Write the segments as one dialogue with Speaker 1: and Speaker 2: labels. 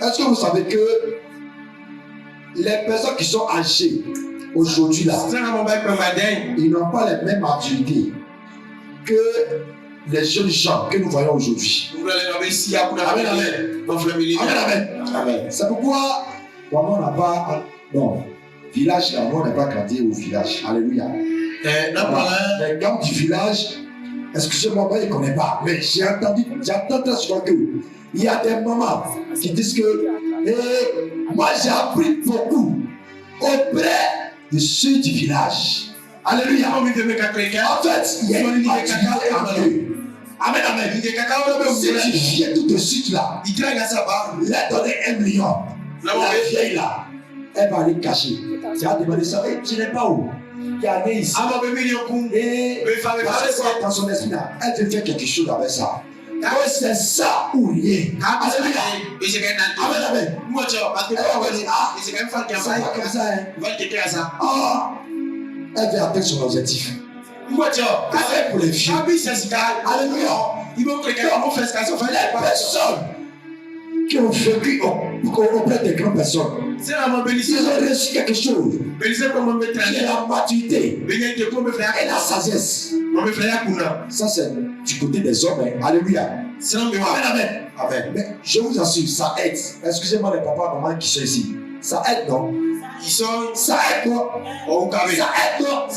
Speaker 1: Est-ce que vous savez que les personnes qui sont âgées aujourd'hui là, ils n'ont pas les mêmes maturités que les jeunes gens que nous voyons aujourd'hui. Amen, amen. Amen, amen. C'est pourquoi on n'a pas. Non, village là, on n'est pas grandi au village. Alléluia. Les gars du village, excusez-moi, moi je ne connais pas, mais j'entends très souvent qu'il y a des mamans qui disent que moi j'ai appris beaucoup auprès de ceux du village. Alléluia. En fait, il y a une maturité en eux. Amen, amen. Si tu viens tout de suite là, leur donner 1 million, la vieille là, elle va aller cacher. Tu vas demander ça, tu n'es pas où? Il y a un ici. Et dans son esprit là, elle veut faire quelque chose avec ça. C'est ça ou rien. Alléluia. Amen, amen. Elle veut atteindre son objectif. Avec pour les vieux. Alléluia. Les personnes qui ont vécu auprès des grandes personnes, ils ont reçu quelque chose. Qui est la maturité et la sagesse. Ça, c'est du côté des hommes. Alléluia. Amen, amen. Amen. Mais je vous assure, ça aide. Excusez-moi les papas et mamans qui sont ici. Ça aide, non? Ça aide, non? Ça aide, non?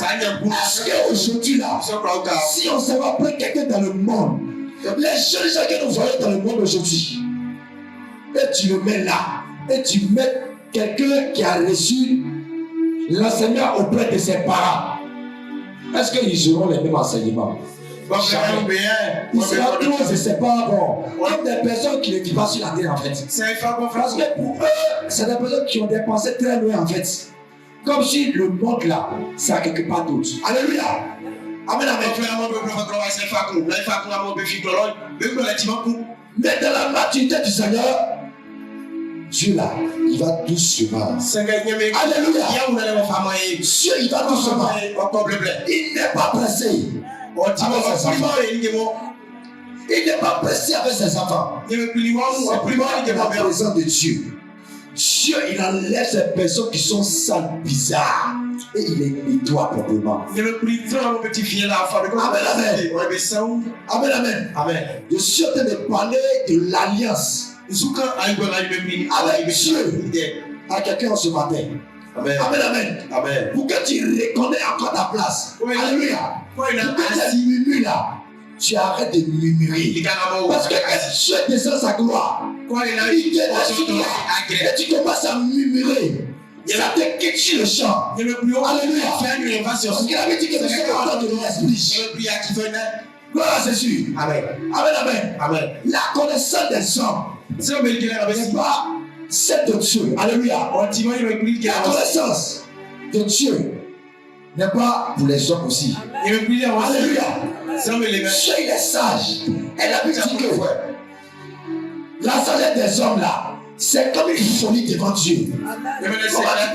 Speaker 1: Parce qu'aujourd'hui, là, si on s'en va prendre quelqu'un dans le monde, les jeunes gens que nous voyons dans le monde aujourd'hui, et tu le mets là, et tu mets quelqu'un qui a reçu l'enseignement auprès de ses parents, est-ce qu'ils auront les mêmes enseignements? Ils seront tous, je sais pas, comme des personnes qui ne vivent pas sur la terre en fait. Parce que pour eux, c'est des personnes qui ont des pensées très loin en fait. Comme si le monde là, c'est à quelque part d'autre. Alléluia. Amen, amen. Mais dans la maturité du Seigneur, Dieu là, il va doucement. Alléluia. Dieu, il va doucement. Il n'est pas pressé. Il n'est pas pressé avec ses enfants. C'est la présence de Dieu. Dieu, il enlève ces personnes qui sont sales, bizarres, et il les nettoie proprement. Amen, amen. Amen, amen. Amen. Je suis en train de parler de l'alliance avec Dieu. À quelqu'un ce matin. Amen. Amen, amen. Amen. Pour que tu reconnais encore ta place. Alléluia. Pour que tu murmures là, tu arrêtes de murmurer. Parce que quand Dieu descend sa gloire, il te laisse et tu commences à murmurer. Ça te quitte le champ. Alléluia. Parce qu'il avait dit que le Seigneur de l'esprit. Gloire à Jésus. Amen. Amen, amen. Amen. La connaissance des hommes n'est pas celle de Dieu. Alléluia. La connaissance de Dieu n'est pas pour les hommes aussi. Alléluia. Dieu il est sage. Elle a dit que la sagesse des hommes là, c'est comme une folie devant Dieu. Comment tu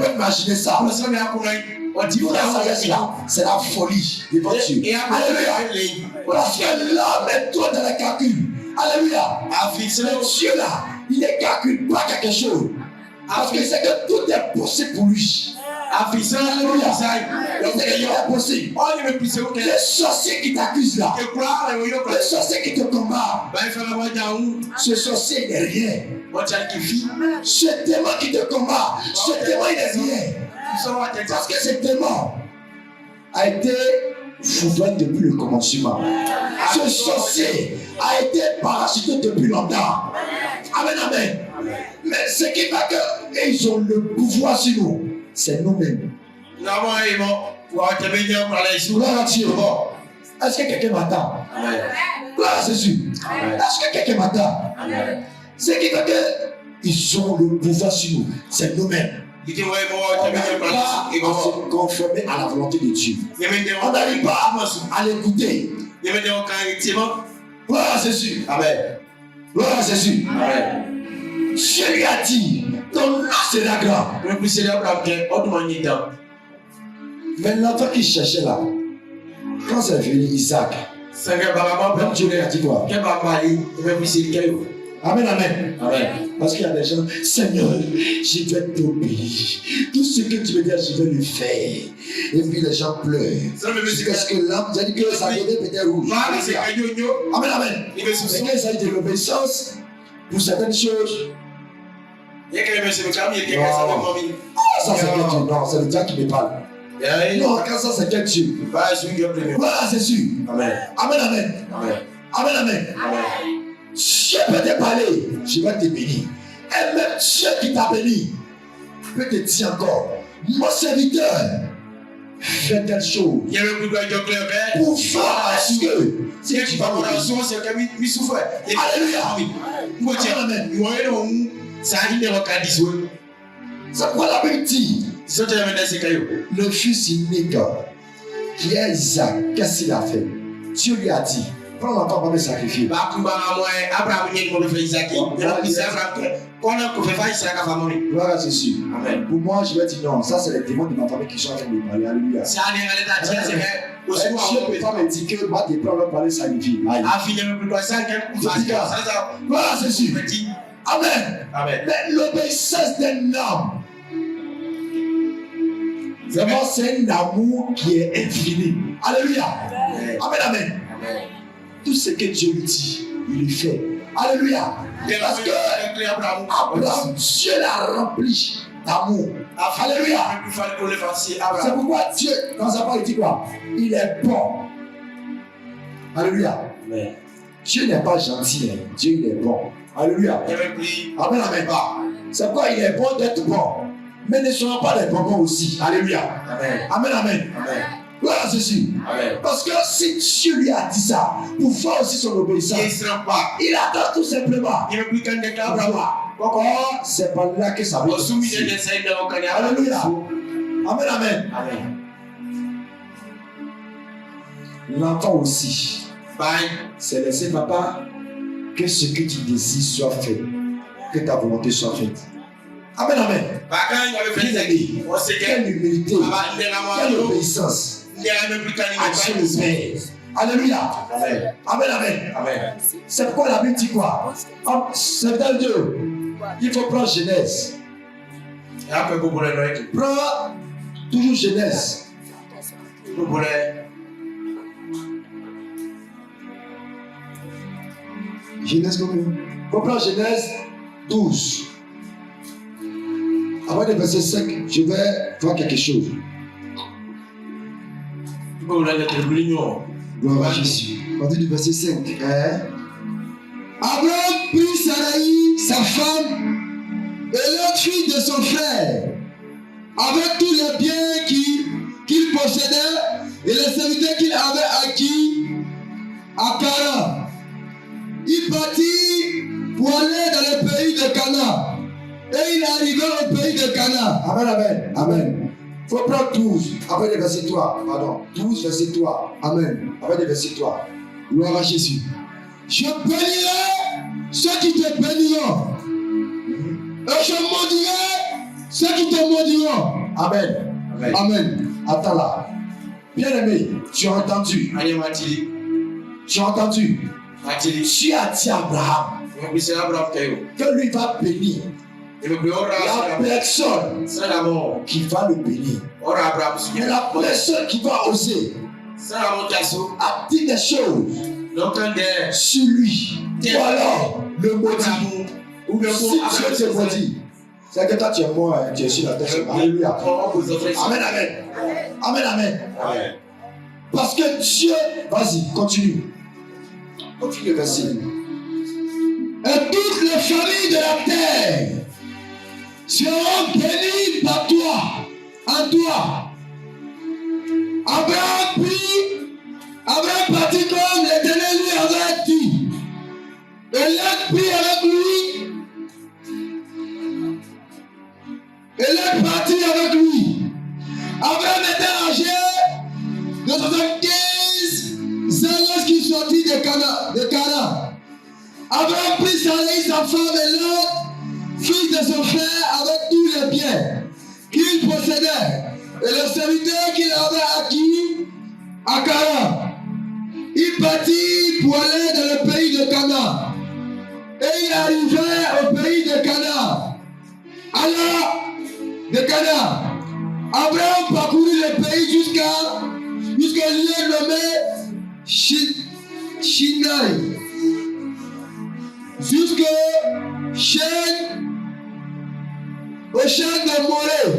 Speaker 1: peux imaginer ça? La sagesse là, c'est la folie devant Dieu. Alléluia. Parce que l'homme est trop dans les calculs. Alléluia. Dieu là, il ne calcule pas quelque chose. Parce que c'est que tout est possible pour lui. Alléluia. C'est possible. Les sorciers qui t'accusent là, les sorciers qui te combattent, ce sorcier n'est rien. Ce démon qui te combat, ce démon il n'est rien. Parce que ce démon a été foudroyé depuis le commencement. Ce sorcier a été parachuté depuis longtemps. Amen, amen. Mais ce qui fait qu'ils ont le pouvoir sur nous, c'est nous-mêmes. Gloire à Dieu. Est-ce que quelqu'un m'attend? Gloire à Jésus. Est-ce que quelqu'un m'attend? Ce qui fait qu'ils ont le pouvoir sur nous, c'est nous-mêmes. On n'arrive pas à se conformer à la volonté de Dieu. On n'arrive pas à l'écouter. Gloire à Jésus. Amen. Gloire à Jésus. Amen. Dieu lui a dit, ton nom sera grand. Mais l'enfant qui cherchait là, quand c'est venu Isaac, même Dieu lui a dit quoi? Amen, amen. Parce qu'il y a des gens, Seigneur, je vais t'obéir. Tout ce que tu veux dire, je vais le faire. Et puis les gens pleurent. Jusqu'à ce que l'âme, j'ai dit que ça devait peut-être rouge. Amen, amen. Mais quand il s'agit de l'obéissance, pour certaines choses, non, ça c'est que Dieu. Non, c'est le diable qui me parle. Non, quand ça c'est que Dieu. Voilà, c'est sûr. Amen. Amen, amen. Amen, amen. Dieu peut te parler, je vais te bénir. Et même Dieu qui t'a béni peut te dire encore, mon serviteur, fais telle chose. Pour faire ce que tu vas me dire. Alléluia. Amen. C'est quoi la Bible dit? Le fils unique qui est Isaac, qu'est-ce qu'il a fait? Dieu lui a dit, prends l'enfant pour me sacrifier. Gloire à Jésus. Amen. Pour moi, je vais dire non, ça c'est les démons de ma famille qui sont en train de me parler. Alléluia. Dieu ne peut pas me dire que moi, je prends l'enfant pour me sacrifier. Gloire à Jésus. Amen. Amen. Mais l'obéissance d'un homme, vraiment, c'est un amour qui est infini. Alléluia. Amen, amen. Tout ce que Dieu lui dit, il le fait. Alléluia. Parce que Abraham, Dieu l'a rempli d'amour. Alléluia. C'est pourquoi Dieu, dans sa parole, il dit quoi? Il est bon. Alléluia. Dieu n'est pas gentil, hein. Dieu il est bon. Alléluia. Amen, amen. C'est pourquoi il est bon d'être bon. Mais ne soyons pas des bonbons aussi. Alléluia. Amen, amen. Amen. Gloire à Jésus. Amen. Parce que si Dieu lui a dit ça, pour faire aussi son obéissance, il attend tout simplement. C'est pas là que ça va être. Alléluia. Amen, amen. L'enfant aussi. C'est laisser papa que ce que tu désires soit fait. Que ta volonté soit faite. Amen, amen. Quelle humilité, quelle obéissance. Alléluia. Amen, amen. C'est pourquoi la Bible dit quoi? C'est dans Dieu. Il faut prendre Genèse. Prends toujours Genèse. Genèse, comprends Genèse 12. Avant le verset 5, je vais voir quelque chose. Gloire à Jésus. À partir du verset 5. Abraham prit Sarai, sa femme, et l'autre fille de son frère, avec tous les biens qu'il possédait et les serviteurs qu'il avait acquis à Canaan. Il partit pour aller dans le pays de Canaan. Et il est arrivé au pays de Canaan. Amen, amen, amen. Il faut prendre 12, après le verset 3. Pardon, 12, verset 3. Amen. Après le verset 3. Gloire à Jésus. Je bénirai ceux qui te béniront. Et je maudirai ceux qui te maudiront. Amen. Amen. Amen. Attends là. Bien-aimé, tu as entendu. Tu as entendu. Tu as dit à Abraham que lui va bénir. Il n'y a personne qui va le bénir. Mais la personne qui va oser a dit des choses sur lui. Ou alors le maudit. Si Dieu te maudit, c'est que toi tu es mort, tu es sur la terre. Alléluia. Amen, amen. Amen, amen. Parce que Dieu, vas-y, continue. Continue le verset. Et toutes les familles de la terre seront bénies par toi, en toi. Abraham partit comme l'Éternel lui avait dit. Et l'autre prit avec lui. Et l'autre partit avec lui. Abraham était âgé de 75 ans lorsqu'il sortit de Canaan. Abraham prit Sarai, sa femme, et l'autre fils de son frère, avec tous les biens qu'il possédait et le serviteur qu'il avait acquis à Canaan. Il partit pour aller dans le pays de Canaan. Et il arrivait au pays de Canaan. Alors, de Canaan, Abraham parcourut le pays jusqu'au lieu nommé Shinai, jusqu'au chêne de Morée.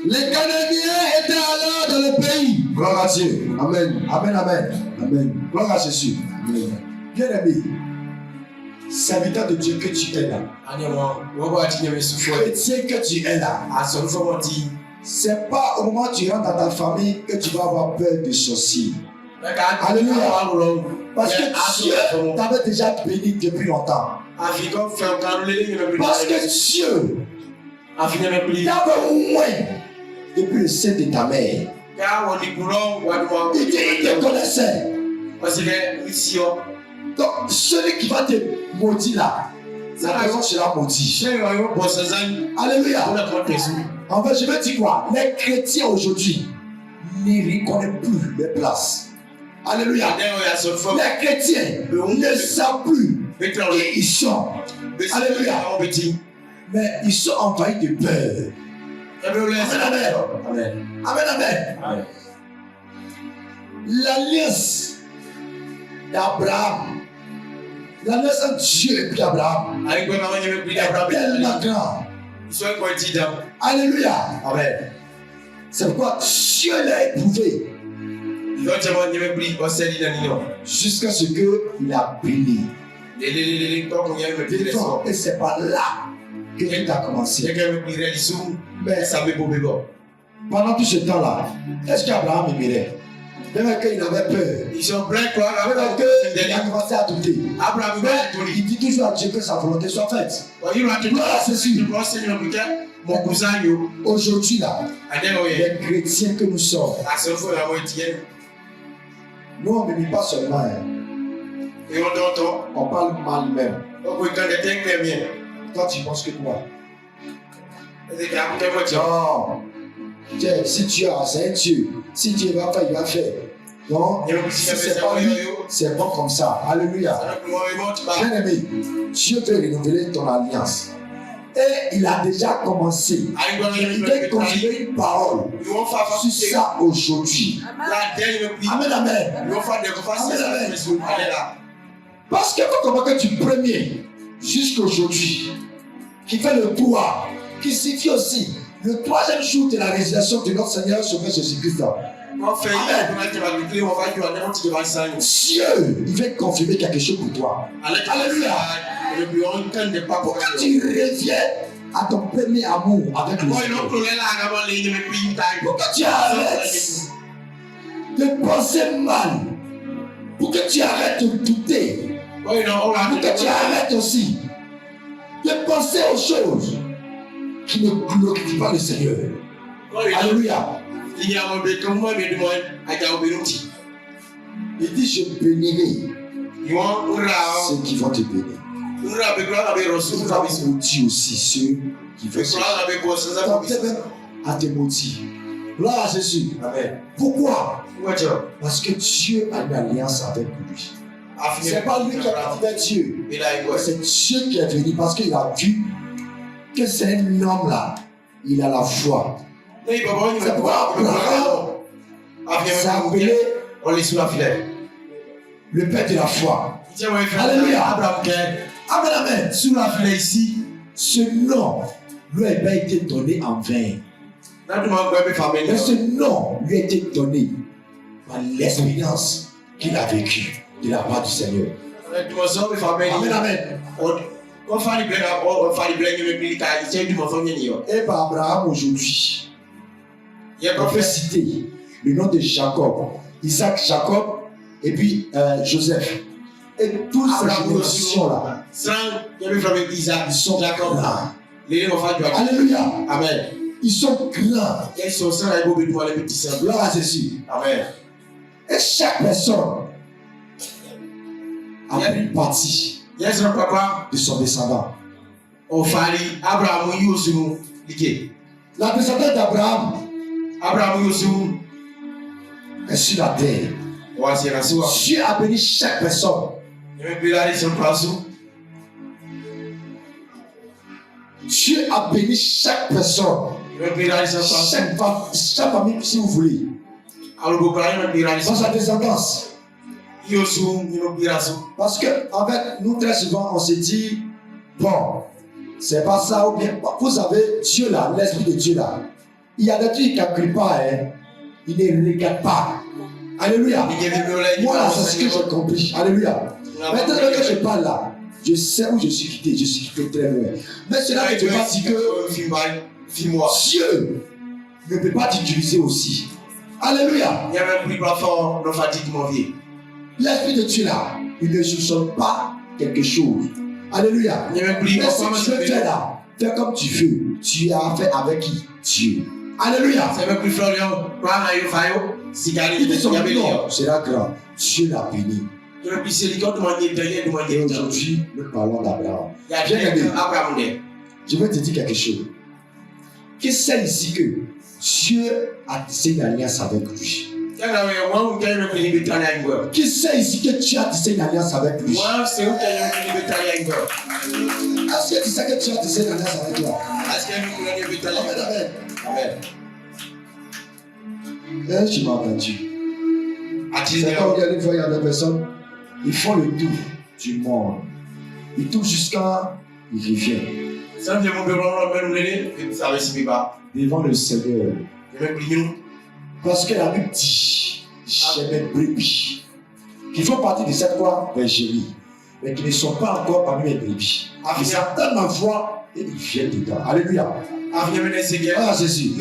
Speaker 1: Les Cananéens étaient alors dans le pays. Gloire à Dieu. Amen. Amen, amen. Amen. Gloire à Jésus. Amen. Bien-aimé, serviteur de Dieu que tu es là. Chrétien que tu es là. C'est pas au moment où tu rentres dans ta famille que tu vas avoir peur de sorciers. Alléluia. Parce que Dieu t'avait déjà béni depuis longtemps. Parce que Dieu t'avait moins depuis le sein de ta mère. Il te connaissait. Donc, celui qui va te maudire là, la personne sera maudite. Alléluia. En fait, je veux dire quoi? Les chrétiens aujourd'hui ne reconnaissent plus les places. Alléluia. Les chrétiens ne savent plus qui ils sont. Alléluia. Mais ils sont envahis de peur. Amen, amen. Amen, amen. L'alliance d'Abraham, l'alliance entre Dieu et puis Abraham, est tellement grande. Alléluia. Amen. C'est pourquoi Dieu l'a éprouvé jusqu'à ce qu'il a béni. Et c'est pas là que tout a commencé. Mais pendant tout ce temps-là, est-ce qu'Abraham aimerait? Même qu'il avait peur. Il a commencé à douter. Il dit toujours à Dieu que sa volonté soit faite. C'est sûr. Aujourd'hui là, les chrétiens que nous sommes, nous on ne dit pas seulement, on parle mal même. Toi tu penses que quoi? Non. Si Dieu a, c'est un Dieu. Si Dieu va faire, il va faire. Non, si c'est pas lui, c'est bon comme ça. Alléluia. Bien aimé, Dieu veut renouveler ton alliance. Et il a déjà commencé. Il veut continuer une parole sur ça aujourd'hui. Amen, amen. Amen. Parce que quand on voit que tu premier jusqu'aujourd'hui, qui fait le pouvoir, qui signifie aussi le troisième jour de la résurrection de notre Seigneur Sauveur Jésus-Christ. Dieu, il veut confirmer quelque chose pour toi. Alléluia. Pourquoi tu reviens à ton premier amour avec le Seigneur? Pourquoi tu arrêtes de penser mal? Pourquoi tu arrêtes de douter? Pourquoi tu arrêtes aussi de penser aux choses qui ne glorifient pas le Seigneur? Alléluia. Il dit, je bénirai ceux qui vont te bénir. Il va maudire aussi ceux qui veulent se bénir. À te maudire. Gloire à Jésus. Amen. Pourquoi? Parce que Dieu a une alliance avec lui. Ce n'est pas lui qui a parti vers Dieu. C'est Dieu qui est venu parce qu'il a vu que c'est un homme là. Il a la foi. C'est pourquoi Abraham s'est appelé le père de la foi. Alléluia. Amen, amen. Sous la fleur ici, ce nom lui a été donné en vain. Mais ce nom lui a été donné par l'expérience qu'il a vécue de la part du Seigneur. Amen, amen. Et par Abraham aujourd'hui, on peut citer le nom de Jacob, Isaac, Jacob, et puis Joseph. Et toutes ces générations-là, ils sont grands. Alléluia. Amen. Ils sont grands. Gloire à Jésus. Amen. Et chaque personne a pris une partie de son descendant. La descendance d'Abraham est sur la terre. Dieu a béni chaque personne Dieu a béni chaque personne, chaque famille, si vous voulez, dans sa descendance. Parce que, en fait, nous très souvent, on se dit, bon, c'est pas ça, ou bien, vous avez Dieu là, l'Esprit de Dieu là. Il y a des trucs qui ne calculent pas, hein. Il ne regarde pas. Alléluia. Voilà, c'est ce que j'ai compris. Alléluia. Maintenant que je parle là, je sais où je suis quitté. Je suis quitté très loin. Mais cela ne veut pas dire que Dieu ne peut pas t'utiliser aussi. Alléluia. L'Esprit de Dieu là, il ne soupçonne pas quelque chose. Alléluia. Mais si tu veux faire là, fais comme tu veux. Tu as fait avec qui? Dieu. Alléluia. Il dit son nom sera grand. Dieu l'a béni. Et aujourd'hui, nous parlons d'Abraham. Je vais te dire quelque chose. Qui sait ici que Dieu a tissé une alliance avec lui? Qui sait ici que tu as tissé une alliance avec lui? Est-ce que tu sais que tu as tissé une alliance avec toi? Amen, amen. Amen. Tu m'as entendu. C'est quand une fois il y a des personnes, ils font le tour du monde. Ils tournent jusqu'à ils reviennent. Devant le Seigneur. Parce que la Bible dit, j'ai mes brebis qui font partie de cette quoi bergerie, mais qui ne sont pas encore parmi mes brebis. Ils entendent ma voix et ils viennent dedans. Alléluia. Ah, Jésus. Il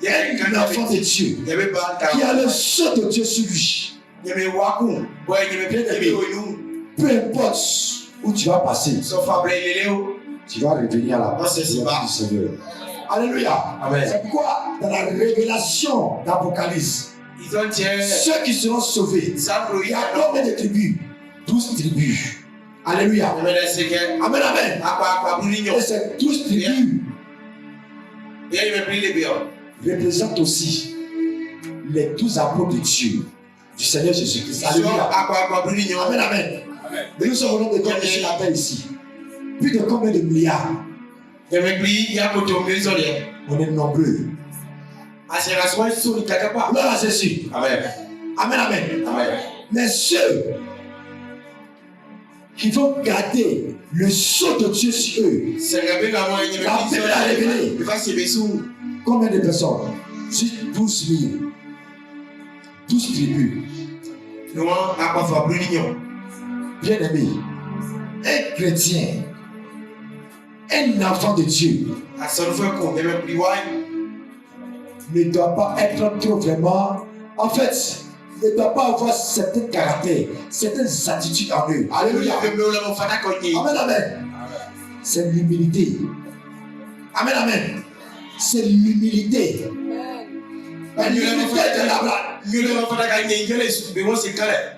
Speaker 1: y a un enfant de Dieu qui a le sceau de Dieu sur lui. Peu importe où tu vas passer, tu vas revenir à la présence du Seigneur. Alléluia. Amen. C'est pourquoi dans la révélation d'Apocalypse, ceux qui seront sauvés, il y a combien de tribus? 12 tribus. Alléluia. Amen, amen. Et ces 12 tribus représentent aussi les 12 apôtres de Dieu, du Seigneur Jésus-Christ. Alléluia. Amen, amen. Mais nous sommes au nom de Dieu sur la terre ici. Plus de combien de milliards? On est nombreux. Gloire à Jésus. Amen. Amen, amen. Amen. Mais ceux qui vont garder le sceau de Dieu sur eux, la Bible a révélé combien de personnes? Juste 12 000. 12 tribus. Bien aimé, un chrétien, un enfant de Dieu ne doit pas être trop vraiment, en fait, ne doit pas avoir certains caractères, certaines attitudes en eux. Alléluia. Amen, amen. C'est l'humilité. Amen, amen. C'est l'humilité.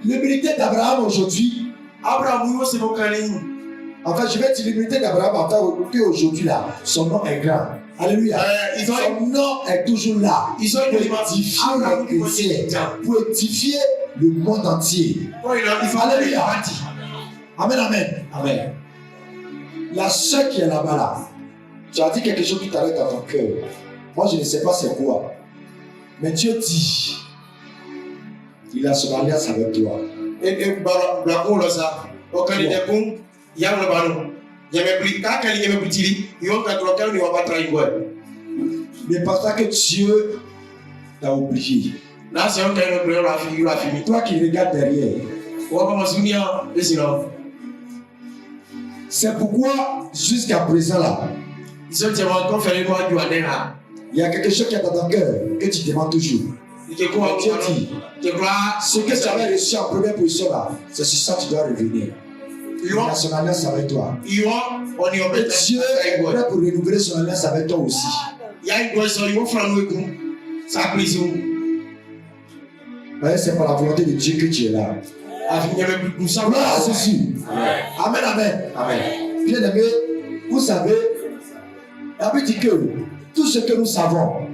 Speaker 1: L'humilité d'Abraham aujourd'hui. En fait, je vais dire l'humilité d'Abraham en fait aujourd'hui là. Son nom est grand. Alléluia. Son nom est toujours là. Pour édifier les chrétiens, pour édifier le monde entier. Alléluia. Amen, amen. Amen. La sœur qui est là-bas là, tu as dit quelque chose tout à l'heure dans ton cœur. Moi, je ne sais pas c'est quoi. Mais Dieu dit, il a son alliance avec toi. Ne pense pas que Dieu t'a oublié. Toi qui regardes derrière. C'est pourquoi jusqu'à présent là, il y a quelque chose qui est dans ton cœur que tu demandes toujours. Dieu dit, ce que tu avais reçu en première position là, c'est sur ça que tu dois revenir. Il a son alliance avec toi. Et Dieu est prêt pour renouveler son alliance avec toi aussi. C'est par la volonté de Dieu que tu es là. Gloire à Jésus. Amen, amen. Amen. Bien aimé, vous savez, la Bible dit que tout ce que nous savons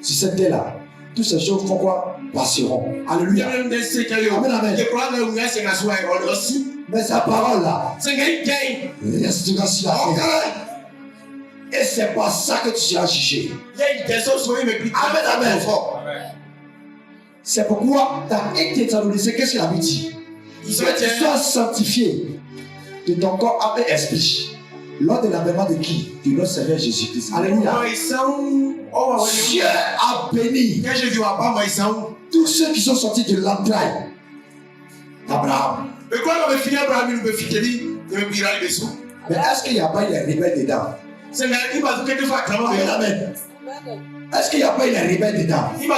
Speaker 1: sur cette terre-là, toutes ces choses font quoi? Passeront. Alléluia. Amen, amen. Mais sa parole là restera sur la terre. c'est pas ça que tu seras jugé. Amen, amen. C'est pourquoi dans 1 Thessaloniciens, qu'est-ce qu'il avait dit? Que tu sois sanctifié de ton corps, âme et esprit. Lors de l'avènement de qui? De notre Seigneur Jésus-Christ. Alléluia. Dieu a béni tous ceux qui sont sortis de l'entraille d'Abraham. Mais est-ce qu'il n'y a pas eu les rebelles dedans? Amen. Est-ce qu'il n'y a pas eu les rebelles dedans? Il y a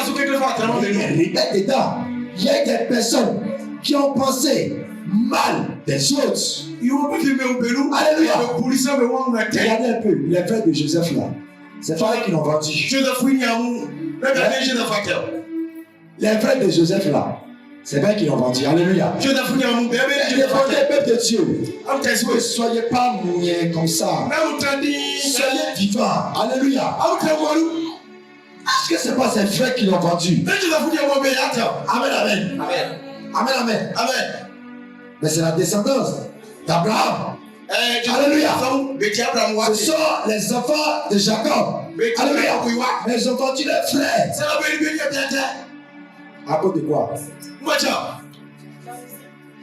Speaker 1: les rebelles dedans. Il y a des personnes qui ont pensé mal des autres. Alléluia. Regardez un peu les frères de Joseph là. C'est pas eux qui l'ont vendu. Les frères de Joseph là. C'est pas eux qui l'ont vendu. Alléluia. Défendez le peuple de Dieu. Ne soyez pas mouillés comme ça. Soyez vivants. Alléluia. Est-ce que c'est pas ces frères qui l'ont vendu? Amen, amen. Amen, amen. Amen. Mais c'est la descendance d'Abraham. Alléluia. Ce sont les enfants de Jacob. Alléluia. Mais ils ont vendu leurs frères. À cause de quoi?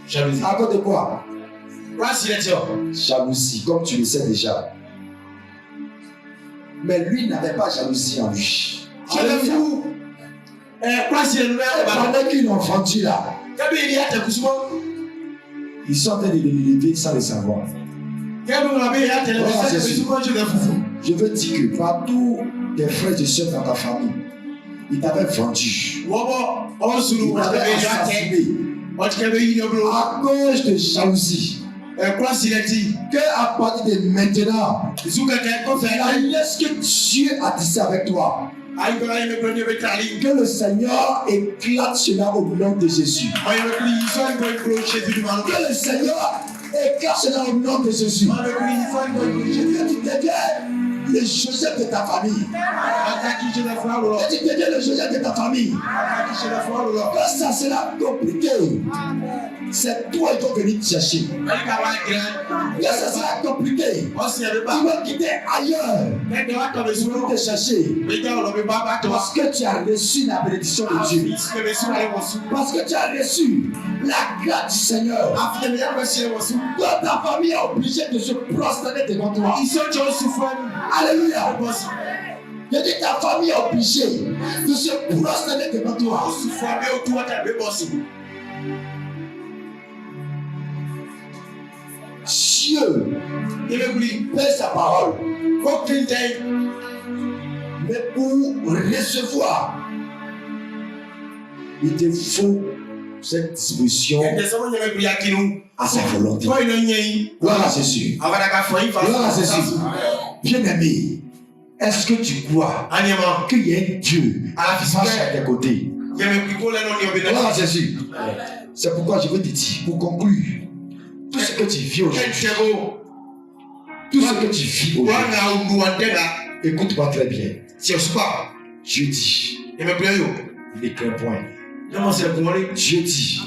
Speaker 1: Jalousie. À cause de quoi? Jalousie, comme tu le sais déjà. Mais lui n'avait pas jalousie en lui. Pendant qu'ils l'ont vendu là, ils sont en train de l'élever sans le savoir. Je veux dire que partout tes frères et soeurs dans ta famille, ils t'avaient vendu. Ils t'avaient assassiné à cause de jalousie. Que à partir de maintenant, l'alliance que Dieu a tissée avec toi, que le Seigneur éclate cela au nom de Jésus. Que le Seigneur éclate cela au nom de Jésus. Que tu deviens le Joseph de ta famille. Que tu deviens le Joseph de ta famille. Que ça sera compliqué. C'est toi qui vas venir te chercher. Que ça sera compliqué. Tu vas quitter ailleurs pour te chercher. Parce que tu as reçu la bénédiction de Dieu. Parce que tu as reçu la grâce du Seigneur. Toute ta famille est obligée de se prosterner devant toi. Alléluia. Je dis ta famille est obligée de se prosterner devant toi. Dieu fait sa parole. Mais pour recevoir, il te faut cette disposition à sa volonté. Gloire à Jésus. Gloire à Jésus. Bien-aimé, est-ce que tu crois qu'il y a un Dieu à tes côtés? Gloire à Jésus. C'est pourquoi je veux te dire, pour conclure, tout ce que tu vis aujourd'hui, écoute-moi très bien. Dieu dit, ne crains point. Dieu dit,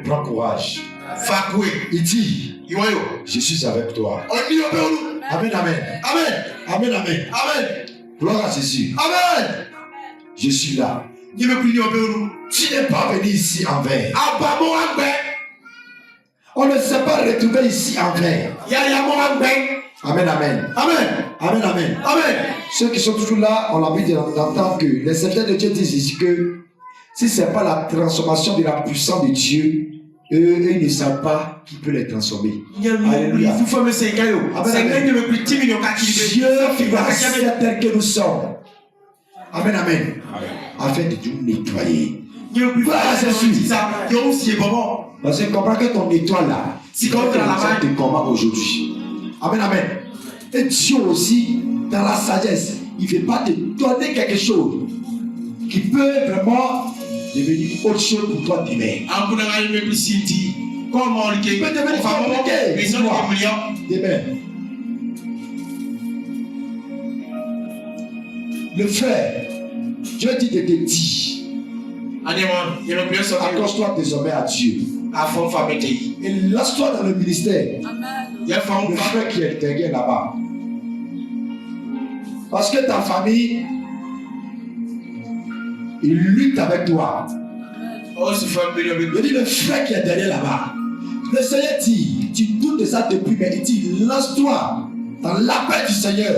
Speaker 1: prends courage. Il dit, je suis avec toi. Amen, amen. Amen, amen, amen. Amen. Gloire à Jésus. Amen. Je suis là. Tu n'es pas venu ici en vain. On ne s'est pas retrouvé ici en vain. Amen, amen. Amen. Amen, amen. Amen. Ceux qui sont toujours là, on a l'habitude d'entendre que les serviteurs de Dieu disent ici que si ce n'est pas la transformation de la puissance de Dieu, eux, ils ne savent pas qui peut les transformer. Alléluia. Dieu va faire tel que nous sommes. Amen, amen. Afin de nous nettoyer. Parce que comprends que ton étoile là, c'est comme la de combat aujourd'hui. Amen, amen. Et Dieu aussi, dans la sagesse, il ne veut pas te donner quelque chose qui peut vraiment devenir autre chose pour toi demain. Il peut devenir compliqué pour toi demain. Le frère, Dieu dit de te dire, accroche-toi désormais à Dieu. Et lance-toi dans le ministère. Le frère qui est derrière là-bas. Parce que ta famille, il lutte avec toi. Je dis le frère qui est derrière là-bas. Le Seigneur dit, tu doutes de ça depuis, mais il dit, lance-toi dans l'appel du Seigneur.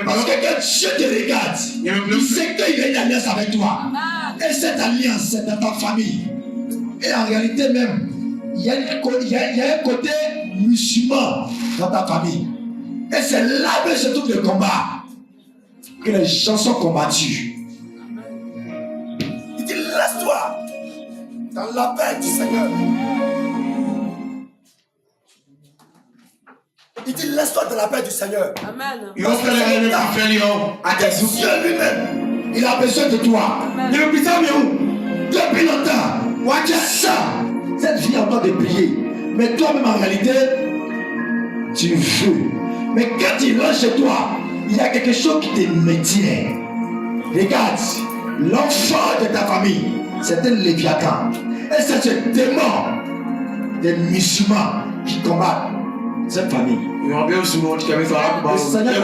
Speaker 1: Parce que quand Dieu te regarde, il sait qu'il y a une alliance avec toi. Et cette alliance, c'est dans ta famille. Et en réalité même, il y a un côté musulman dans ta famille. Et c'est là que se trouve le combat. Que les gens sont combattus. Il dit, laisse-toi dans l'appel du Seigneur. Il dit, laisse-toi dans l'appel du Seigneur.
Speaker 2: Amen.
Speaker 1: Dieu lui-même, il a besoin de toi. Depuis longtemps, tu as ça. Cette vie en toi de prier. Mais toi-même en réalité, tu veux. Mais quand il rentre chez toi, il y a quelque chose qui te maintient. Regarde, l'enfant de ta famille, c'est un Léviathan. Et c'est ce démon des musulmans qui combattent cette famille. Le Seigneur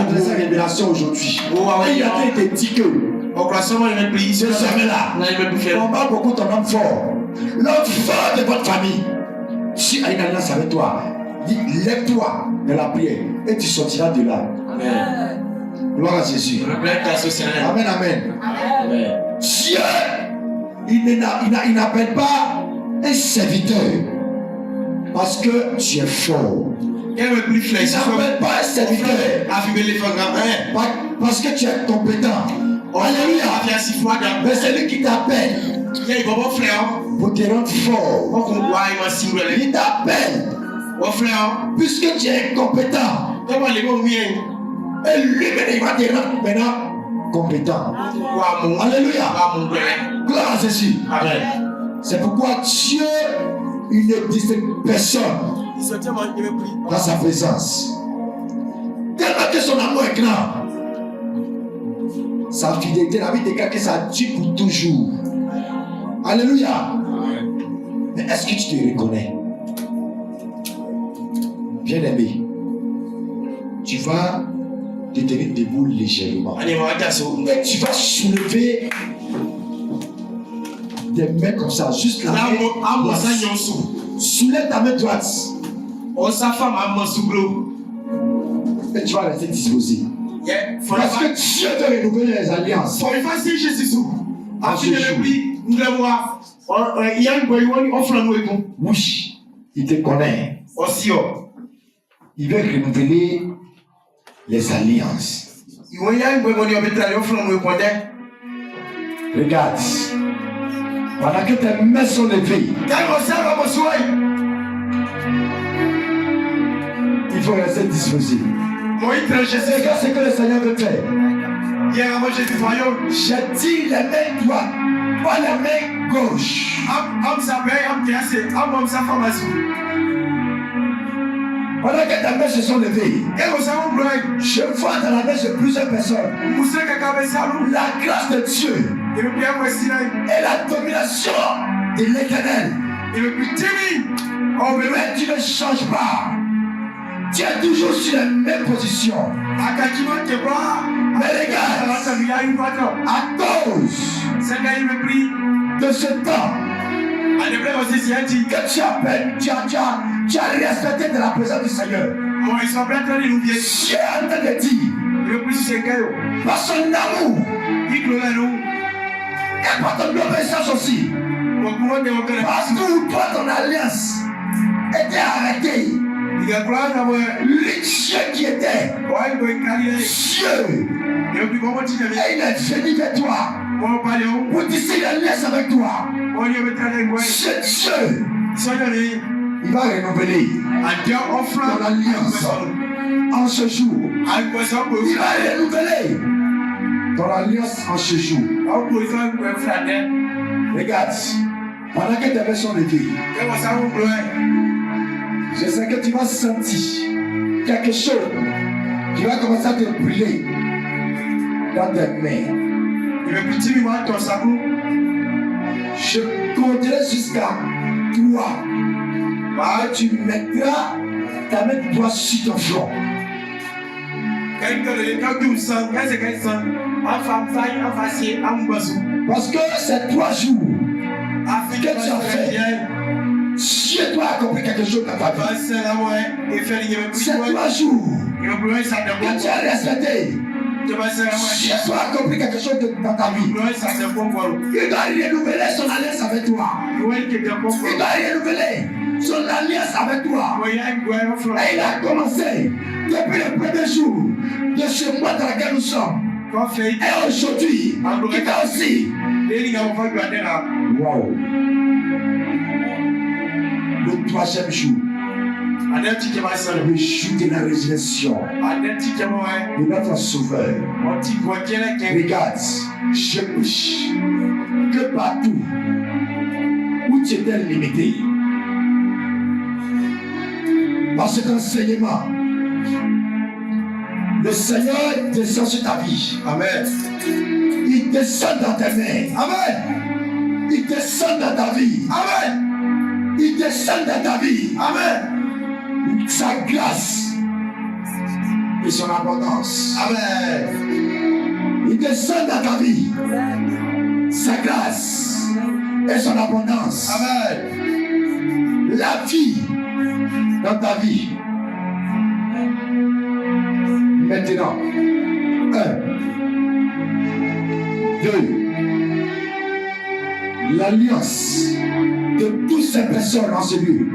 Speaker 1: a donné sa révélation aujourd'hui. Et il a été dit que ce sommet-là, on parle beaucoup de ton homme fort. L'enfant de votre famille, si a une alliance avec toi, dis, lève-toi de la prière et tu sortiras de là. Amen. Gloire à Jésus. Amen, amen. Amen. Dieu, il n'appelle pas un serviteur parce que tu es fort. Il n'appelle pas un serviteur parce que tu es compétent. Alléluia. Mais c'est lui qui t'appelle pour te rendre fort. Il t'appelle puisque tu es compétent. Et lui, il va te rendre maintenant compétent. Alléluia. Gloire à Jésus. C'est pourquoi Dieu, il ne distingue personne dans sa présence. Tellement que son amour est grand. Sa fidélité, la vie de quelqu'un, ça dure pour toujours. Alléluia. Mais est-ce que tu te reconnais? Bien-aimé, tu vas te tenir debout légèrement. Et tu vas soulever des mains comme ça, juste la main. Soulève ta main droite. Et tu vas rester disposé. Parce que Dieu te renouveler les alliances. Oui, il te connaît. Il veut renouveler les alliances. Regarde. Pendant que tes mains sont levées, il faut rester disposé. Regarde ce que le Seigneur veut faire. J'ai dit les mains droites, pas les mains gauches. Pendant que tes mains se sont levées, je vois dans la main de plusieurs personnes la grâce de Dieu et la domination de l'Éternel. Oh, mais tu ne changes pas. Tu es toujours sur la même position. Mais regarde, à cause de ce temps que tu appelles, tu as respecté de la présence du Seigneur. Dieu est en train de dire, par son amour et par ton obéissance aussi, parce que toi, ton alliance était arrêtée. Dieu qui était Dieu, et il est venu vers toi pour tisser l'alliance avec toi. Ce Dieu, il va renouveler ton alliance en ce jour. Il va renouveler ton alliance en ce jour. Regarde, pendant que tes mains sont levées, je sais que tu vas sentir quelque chose qui va commencer à te brûler dans tes mains. Je compterai jusqu'à 3. Tu mettras ta main droite sur ton front. Parce que c'est 3 jours que tu as fait. Dieu doit accomplir quelque chose dans ta vie. C'est 3 jours que tu as respecté. Dieu doit accomplir quelque chose dans ta vie. Il doit renouveler son alliance avec toi. Il doit renouveler son alliance avec toi. Et il a commencé depuis le premier jour de ce mois dans lequel nous sommes. Et aujourd'hui, il va aussi. Wow. Le 3e jour. Le jour de la résurrection de notre Sauveur. Regarde, je prie que partout où tu étais limité, par cet enseignement, le Seigneur descend sur ta vie. Amen. Il descend dans tes mains. Amen. Il descend dans ta vie. Amen. Il descend dans ta vie. Amen. Sa grâce et son abondance. Amen. Il descend dans ta vie. Sa grâce et son abondance. Amen. La vie dans ta vie. Maintenant, 1, 2, l'alliance de toutes ces personnes en ce lieu,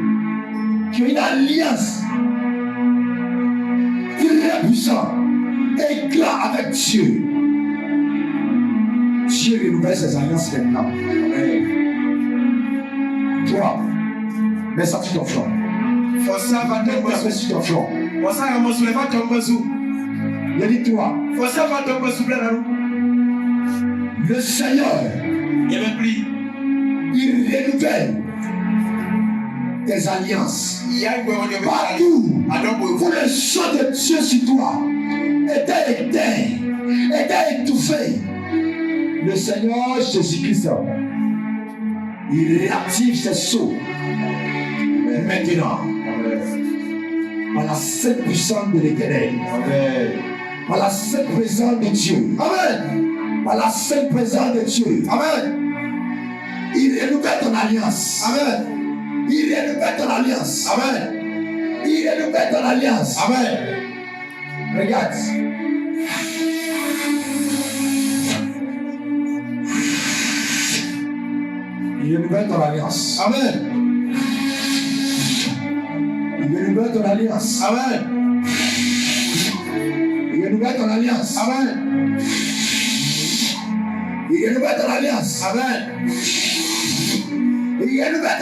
Speaker 1: qui ont une alliance très puissante et claire avec Dieu. Dieu renouvelle ses alliances maintenant. Amen. Toi, mets ça sur ton front. Mets sur ton front. Je dis toi. Le Seigneur, il renouvelle tes alliances. Partout où le sang de Dieu sur toi était éteint, était étouffé, le Seigneur Jésus-Christ, il réactive ses sceaux maintenant. Par la sainte puissance de l'Éternel. Par la sainte présence de Dieu. Amen. Par la sainte présence de Dieu. Amen. Il renouvelle ton alliance. Amen. Il renouvelle ton alliance. Amen. Il renouvelle ton alliance. Amen. Regarde. Il renouvelle ton alliance. Amen. Il renouvelle ton alliance. Amen. Il renouvelle ton alliance. Amen. Il renouvelle ton alliance. Amen. Il renouvelle